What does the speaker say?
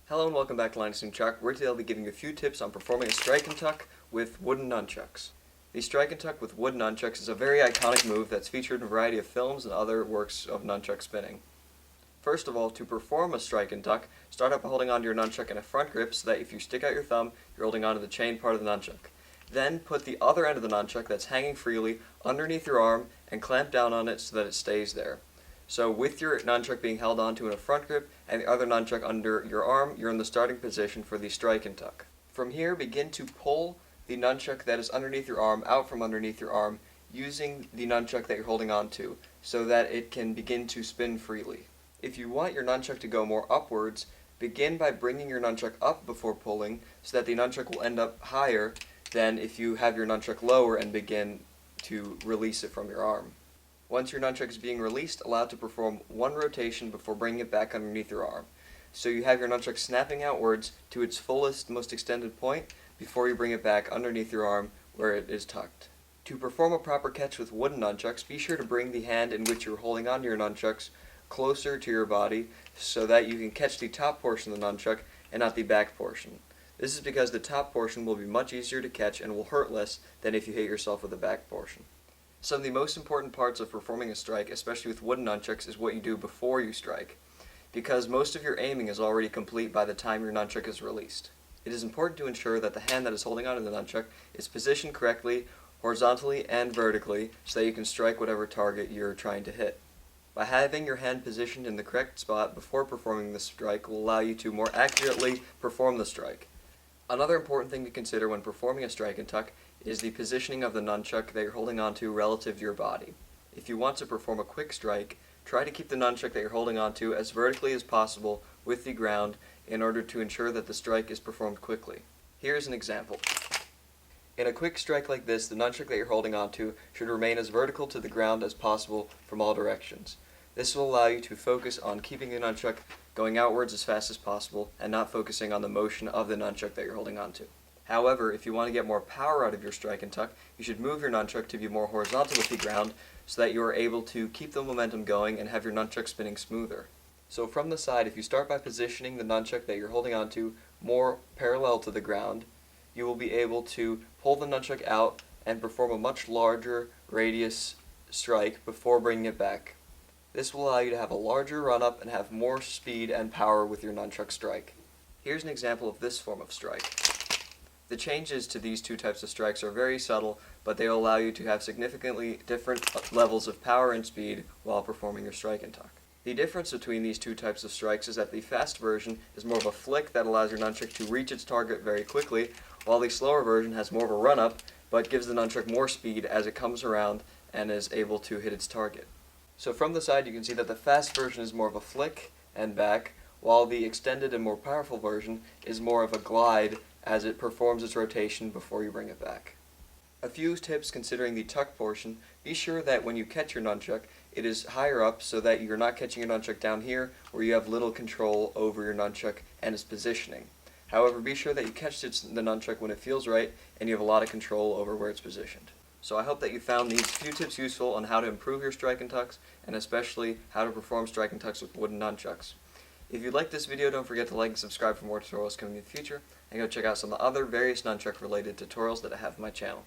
Hello and welcome back to Nunchuck. Where today I'll be giving you a few tips on performing a strike and tuck with wooden nunchucks. The strike and tuck with wooden nunchucks is a very iconic move that's featured in a variety of films and other works of nunchuck spinning. First of all, to perform a strike and tuck, start out by holding onto your nunchuck in a front grip so that if you stick out your thumb, you're holding onto the chain part of the nunchuck. Then put the other end of the nunchuck that's hanging freely underneath your arm and clamp down on it so that it stays there. So with your nunchuck being held onto in a front grip and the other nunchuck under your arm, you're in the starting position for the strike and tuck. From here, begin to pull the nunchuck that is underneath your arm out from underneath your arm using the nunchuck that you're holding onto so that it can begin to spin freely. If you want your nunchuck to go more upwards, begin by bringing your nunchuck up before pulling so that the nunchuck will end up higher than if you have your nunchuck lower and begin to release it from your arm. Once your nunchuck is being released, allow it to perform one rotation before bringing it back underneath your arm. So you have your nunchuck snapping outwards to its fullest, most extended point before you bring it back underneath your arm where it is tucked. To perform a proper catch with wooden nunchucks, be sure to bring the hand in which you're holding onto your nunchucks closer to your body so that you can catch the top portion of the nunchuck and not the back portion. This is because the top portion will be much easier to catch and will hurt less than if you hit yourself with the back portion. Some of the most important parts of performing a strike, especially with wooden nunchucks, is what you do before you strike, because most of your aiming is already complete by the time your nunchuck is released. It is important to ensure that the hand that is holding onto the nunchuck is positioned correctly, horizontally and vertically, so that you can strike whatever target you're trying to hit. By having your hand positioned in the correct spot before performing the strike will allow you to more accurately perform the strike. Another important thing to consider when performing a strike and tuck is the positioning of the nunchuck that you're holding onto relative to your body. If you want to perform a quick strike, try to keep the nunchuck that you're holding onto as vertically as possible with the ground in order to ensure that the strike is performed quickly. Here's an example. In a quick strike like this, the nunchuck that you're holding onto should remain as vertical to the ground as possible from all directions. This will allow you to focus on keeping the nunchuck going outwards as fast as possible and not focusing on the motion of the nunchuck that you're holding onto. However, if you want to get more power out of your strike and tuck, you should move your nunchuck to be more horizontal with the ground so that you are able to keep the momentum going and have your nunchuck spinning smoother. So from the side, if you start by positioning the nunchuck that you're holding onto more parallel to the ground, you will be able to pull the nunchuck out and perform a much larger radius strike before bringing it back. This will allow you to have a larger run-up and have more speed and power with your nunchuck strike. Here's an example of this form of strike. The changes to these two types of strikes are very subtle, but they will allow you to have significantly different levels of power and speed while performing your strike and tuck. The difference between these two types of strikes is that the fast version is more of a flick that allows your nunchuck to reach its target very quickly, while the slower version has more of a run-up, but gives the nunchuck more speed as it comes around and is able to hit its target. So from the side you can see that the fast version is more of a flick and back, while the extended and more powerful version is more of a glide as it performs its rotation before you bring it back. A few tips considering the tuck portion: be sure that when you catch your nunchuck, it is higher up so that you're not catching your nunchuck down here where you have little control over your nunchuck and its positioning. However, be sure that you catch the nunchuck when it feels right and you have a lot of control over where it's positioned. So I hope that you found these few tips useful on how to improve your strike and tucks, and especially how to perform strike and tucks with wooden nunchucks. If you liked this video, don't forget to like and subscribe for more tutorials coming in the future, and go check out some of the other various nunchuck related tutorials that I have on my channel.